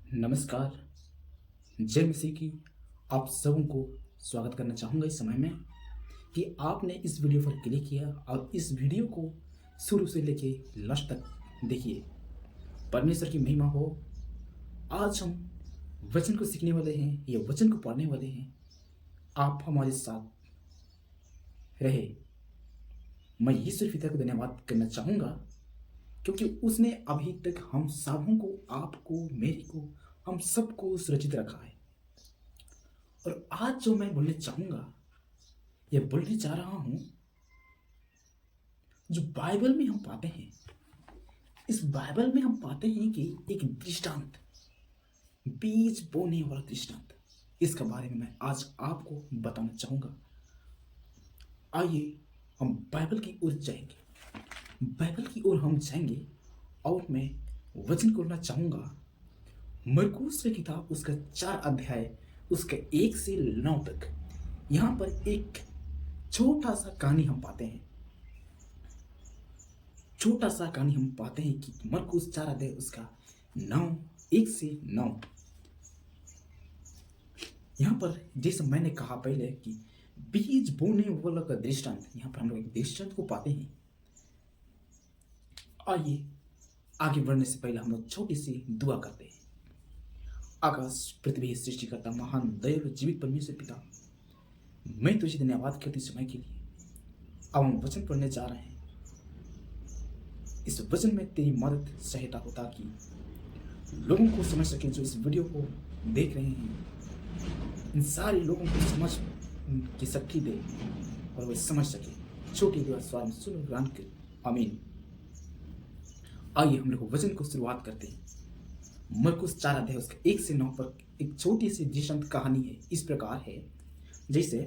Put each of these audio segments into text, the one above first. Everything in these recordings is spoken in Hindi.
नमस्कार। जय मसीह की आप सबों को स्वागत करना चाहूँगा इस समय में कि आपने इस वीडियो पर क्लिक किया और इस वीडियो को शुरू से लेके लास्ट तक देखिए। परमेश्वर की महिमा हो। आज हम वचन को सीखने वाले हैं या वचन को पढ़ने वाले हैं। आप हमारे साथ रहे। मैं यीशु पिता को धन्यवाद करना चाहूँगा क्योंकि उसने अभी तक हम सबों को, आपको, मेरे को, हम सबको सुरक्षित रखा है। और आज जो मैं बोलने चाहूंगा या बोलने जा रहा हूं, जो बाइबल में हम पाते हैं, इस बाइबल में हम पाते हैं कि एक दृष्टांत, बीज बोने वाला दृष्टांत, इसके बारे में मैं आज आपको बताना चाहूंगा। आइए हम बाइबल की ओर जाएंगे। बाइबल की ओर हम जाएंगे और मैं वचन करना चाहूंगा मरकुस की किताब, उसका 4 अध्याय, उसके 1 से 9 तक। यहाँ पर एक छोटा सा कहानी हम पाते हैं। छोटा सा कहानी हम पाते हैं कि मरकुस 4 अध्याय, उसका 1 से 9। यहाँ पर जैसे मैंने कहा पहले कि बीज बोने वाला का दृष्टांत, यहाँ पर हम लोग एक दृष्टांत को पाते हैं। आइए आगे बढ़ने से पहले हम लोग छोटी सी दुआ करते हैं। आकाश पृथ्वी सृष्टिकर्ता महान दयालु जीवित परमेश्वर पिता, मैं तुझे धन्यवाद करती समय के लिए। अब हम वचन पढ़ने जा रहे हैं। इस वचन में तेरी मदद सहायता हो ताकि लोगों को समझ सके, जो इस वीडियो को देख रहे हैं, इन सारे लोगों को समझ की शक्ति दे और वे समझ सके। छोटी दुआ स्वार में सुन ग्रहण कर, आमीन। आइए हम लोग वचन को शुरुआत करते हैं। मरकुस 4 अध्याय, उसके 1 से 9 पर एक छोटी सी दृष्टांत कहानी है। इस प्रकार है जैसे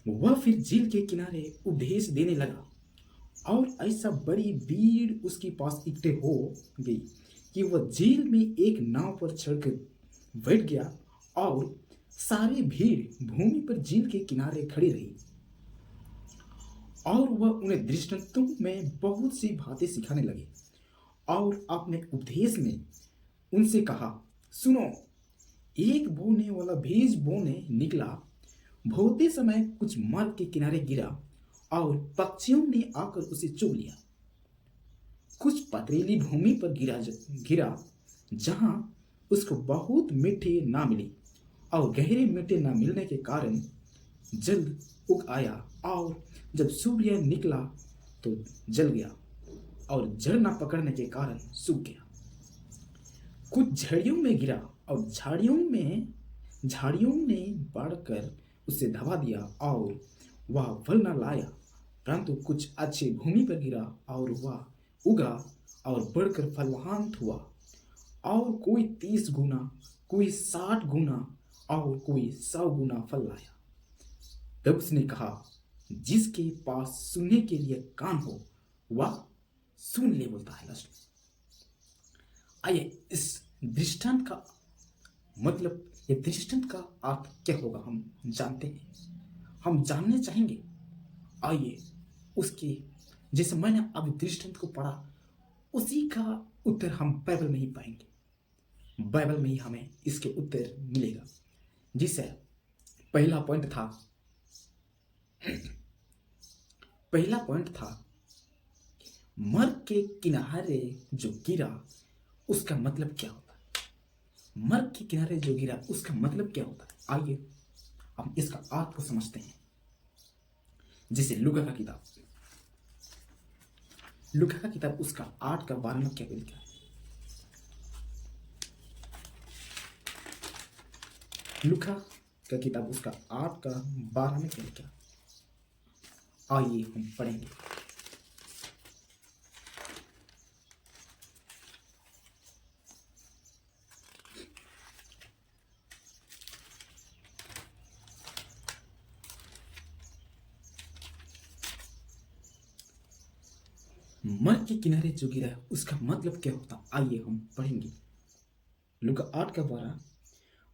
वह फिर झील के किनारे उपदेश देने लगा और ऐसा बड़ी भीड़ उसके पास इकट्ठे हो गई कि वह झील में एक नाव पर चढ़कर बैठ गया और सारी भीड़ भूमि पर झील के किनारे खड़ी रही। और वह उन्हें दृष्टांतों में बहुत सी बातें सिखाने लगे और अपने उपदेश में उनसे कहा, सुनो, एक बोने वाला बीज बोने निकला। बोते समय कुछ मार्ग के किनारे गिरा और पक्षियों ने आकर उसे चुग लिया। कुछ पथरीली भूमि पर गिरा जहां उसको बहुत मिट्टी ना मिली और गहरे मिट्टी ना मिलने के कारण जल्द उग आया और जब सूर्य निकला तो जल गया और जड़ न पकड़ने के कारण सूख गया। कुछ झाड़ियों में गिरा और झाड़ियों ने बढ़कर उसे दबा दिया और वह फल न लाया। परंतु कुछ अच्छी भूमि पर गिरा और वह उगा और बढ़कर फलवान हुआ, और कोई 30 गुना, कोई 60 गुना और कोई 100 गुना फल लाया। तब उसने कहा, जिसके पास सुनने के लिए कान हो वह सुन ले, बोलता है लास्ट में। आइए इस दृष्टांत का मतलब, ये दृष्टांत का अर्थ क्या होगा हम जानते हैं, हम जानने चाहेंगे। आइए उसके, जैसे मैंने अभी दृष्टांत को पढ़ा, उसी का उत्तर हम बाइबल में ही पाएंगे। बाइबल में ही हमें इसके उत्तर मिलेगा। जिसे पहला पॉइंट था मर्ग के किनारे जो गिरा, उसका मतलब क्या होता है। मर्ग के किनारे जो गिरा, उसका मतलब क्या होता है। आइए हम इसका अर्थ को समझते हैं। जैसे लूका का किताब उसका 8 का 12 में क्या लिखा है। लूका का किताब उसका 8 का 12 में क्या लिखा। आइए हम पढ़ेंगे। मर्ग के किनारे जो गिरा, उसका मतलब क्या होता। आइए हम पढ़ेंगे। लूका 8 का 12,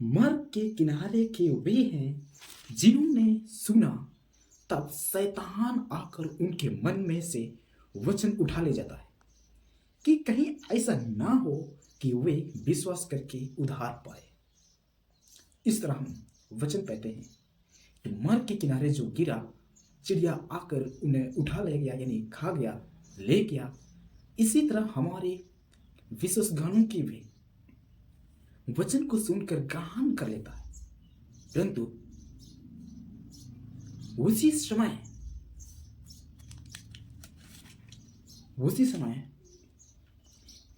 मर्ग के किनारे के वे हैं जिन्होंने सुना, तब शैतान आकर उनके मन में से वचन उठा ले जाता है कि कहीं ऐसा ना हो कि वे विश्वास करके उद्धार पाए। इस तरह हम वचन पाते हैं कि मार्ग के किनारे जो गिरा, चिड़िया आकर उन्हें उठा ले गया, यानी खा गया, ले गया। इसी तरह हमारे विश्वासघातों की भी वचन को सुनकर ग्रहण कर लेता है, परंतु उसी समय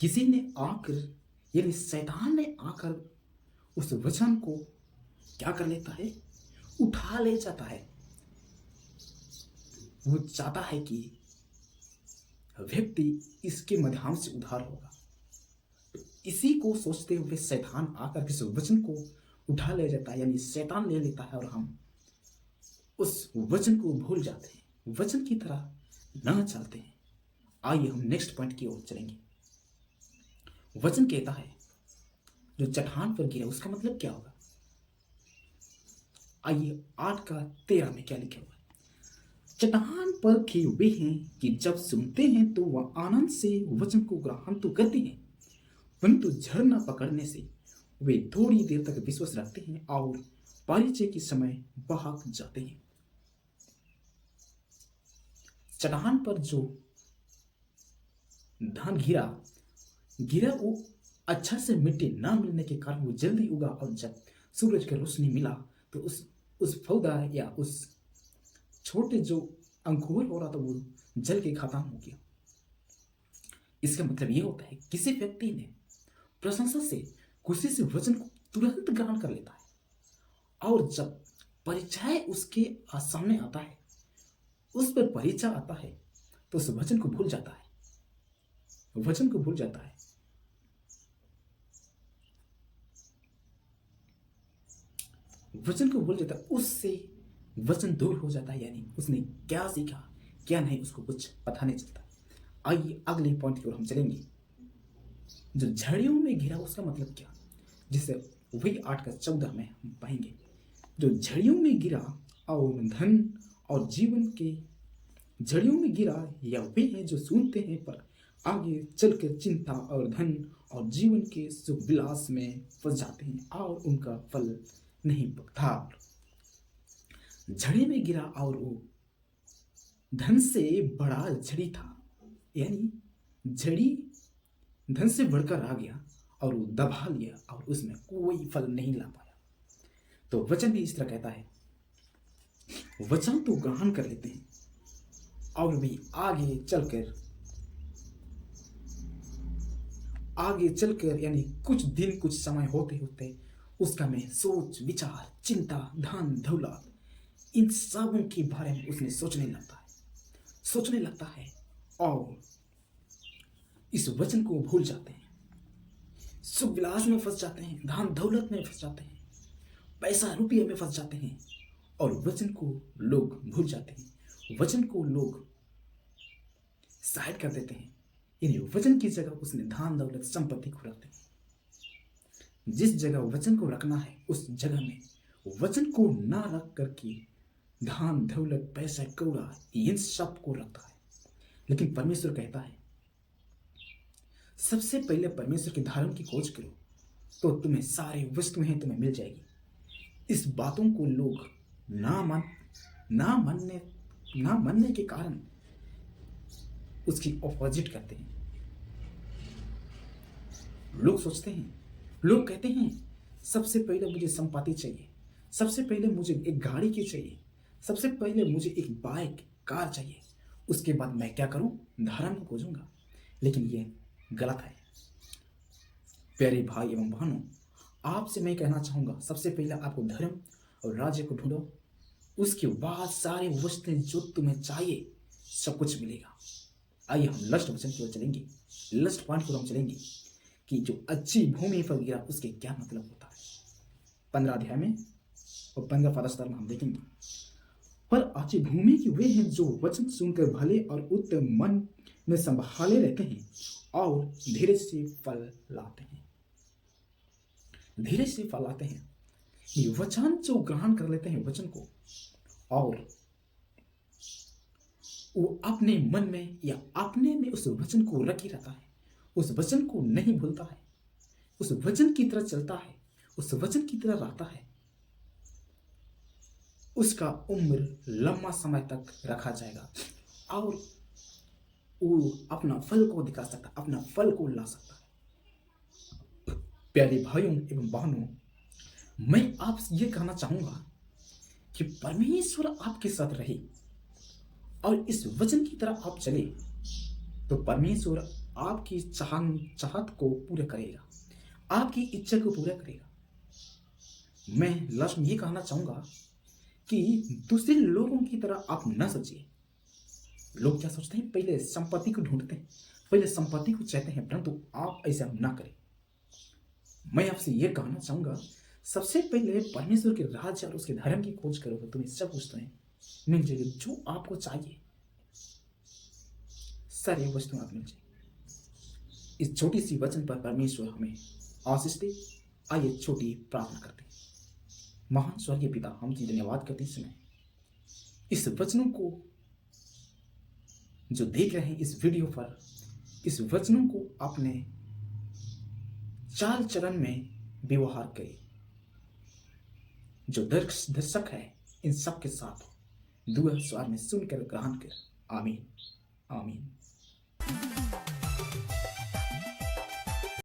किसी ने आकर, यानी शैतान ने आकर उस वचन को क्या कर लेता है, उठा ले जाता है। वो चाहता है कि व्यक्ति इसके माध्यम से उद्धार होगा। तो इसी को सोचते हुए शैतान आकर किस वचन को उठा ले जाता है, यानी शैतान ले लेता है और हम उस वचन को भूल जाते हैं, वचन की तरह न चलते हैं। आइए हम नेक्स्ट पॉइंट की ओर चलेंगे। वचन कहता है जो चट्टान पर गिरा, उसका मतलब क्या होगा? आइए 8:13 में क्या लिखा हुआ है? चट्टान पर के वे हैं कि जब सुनते हैं तो वह आनंद से वचन को ग्रहण तो करते हैं, परंतु झरना पकड़ने से वे थोड़ी देर तक विश्वास रखते हैं और परिचय के समय भाग जाते हैं। चट्टान पर जो धान गिरा वो अच्छा से मिट्टी ना मिलने के कारण वो जल्दी उगा, और जब सूरज की रोशनी मिला तो उस पौधा या उस छोटे जो अंकुर हो रहा था वो जल के खत्म हो गया। इसका मतलब ये होता है किसी व्यक्ति ने प्रशंसा से, खुशी से वचन को तुरंत ग्रहण कर लेता है, और जब परिचय उसके सामने आता है, उस पर परिचय आता है, तो उस वचन को भूल जाता है, वचन को भूल जाता है। वचन को भूल जाता है, उससे वचन दूर हो जाता है, यानी उसने क्या सीखा क्या नहीं उसको कुछ पता नहीं चलता। आइए अगले पॉइंट की ओर हम चलेंगे। जो झड़ियों में घिरा उसका मतलब क्या, जिसे वही 8:14 में हम पाएंगे। जो झड़ियों में गिरा और धन और जीवन के झड़ियों में गिरा या वे हैं जो सुनते हैं पर आगे चलकर चिंता और धन और जीवन के सुख विलास में फंस जाते हैं और उनका फल नहीं पकता। झड़ी में गिरा और वो धन से बड़ा झड़ी था, यानी झड़ी धन से बढ़कर आ गया और वो दबा लिया और उसमें कोई फल नहीं ला पाया। तो वचन भी इस तरह कहता है, वचन तो ग्रहण कर लेते हैं और भी आगे चलकर यानी कुछ दिन कुछ समय होते होते उसका में सोच विचार चिंता धन दौलत इन सबों के बारे में उसने सोचने लगता है और इस वचन को भूल जाते हैं, सुख विलास में फंस जाते हैं, धन दौलत में फंस जाते हैं, पैसा रुपये में फंस जाते हैं और वचन को लोग भूल जाते हैं, वचन को लोग साइड कर देते हैं। यानी वचन की जगह उसने धन दौलत संपत्ति को रखते हैं। जिस जगह वचन को रखना है उस जगह में वचन को ना रख करके धन दौलत पैसा कौड़ा इन सब को रखता है। लेकिन परमेश्वर कहता है सबसे पहले परमेश्वर के धर्म की खोज करो तो तुम्हें सारी वस्तुएं तुम्हें मिल जाएगी। इस बातों को लोग ना मानने के कारण उसकी ऑपोजिट करते हैं। लोग सोचते हैं, लोग कहते हैं सबसे पहले मुझे संपत्ति चाहिए, सबसे पहले मुझे एक गाड़ी की चाहिए, सबसे पहले मुझे एक बाइक कार चाहिए, उसके बाद मैं क्या करूं, धर्म को खोजूंगा। लेकिन यह गलत है। प्यारे भाई एवं बहनों, आपसे मैं कहना चाहूंगा सबसे पहले आपको धर्म और राज्य को ढूंढो, उसके बाद सारे वस्तुएं जो तुम्हें चाहिए सब कुछ मिलेगा। आइए हम लास्ट वचन की ओर चलेंगे, लास्ट पॉइंट पर हम चलेंगे कि जो अच्छी भूमि पर गिरा उसके क्या मतलब होता है। 15 अध्याय में और 15 पद में हम देखेंगे। पर अच्छी भूमि की वे हैं जो वचन सुनकर भले और उत्तम मन में संभाले रहते हैं और धीरज से फल लाते हैं। धीरज से फल लाते हैं। ये वचन जो ग्रहण कर लेते हैं वचन को और वो अपने मन में या अपने में उस वचन को रखी रहता है, उस वचन को नहीं भूलता है, उस वचन की तरह चलता है, उस वचन की तरह रहता है, उसका उम्र लंबा समय तक रखा जाएगा और वो अपना फल को दिखा सकता है, अपना फल को ला सकता है। प्यारे भाइयों एवं बहनों, मैं आपसे ये कहना चाहूंगा कि परमेश्वर आपके साथ रहे और इस वचन की तरह आप चले तो परमेश्वर आपकी चाहत को पूरा करेगा, आपकी इच्छा को पूरा करेगा। मैं लास्ट में ये कहना चाहूंगा कि दूसरे लोगों की तरह आप न सोचिए। लोग क्या सोचते हैं, पहले संपत्ति को ढूंढते हैं, पहले संपत्ति को चाहते हैं, परंतु आप ऐसा ना करें। मैं आपसे यह कहना चाहूंगा, सबसे पहले परमेश्वर के राज्य और उसके धर्म की खोज करो तो तुम्हें सब कुछ तुम्हें मिल जाएगी, जो आपको चाहिए सारी वस्तुएं आप मिल जाएगी। इस छोटी सी वचन पर परमेश्वर हमें आशीष दे। आइए छोटी प्रार्थना करते हैं। महान स्वर्गीय पिता, हम तुझे धन्यवाद करते हैं समय इस वचनों को जो देख रहे हैं इस वीडियो पर, इस वचनों को अपने चाल चलन में व्यवहार करें। जो दर्शक है इन सब के साथ दुआ स्वर में सुनकर ग्रहण कर। आमीन आमीन।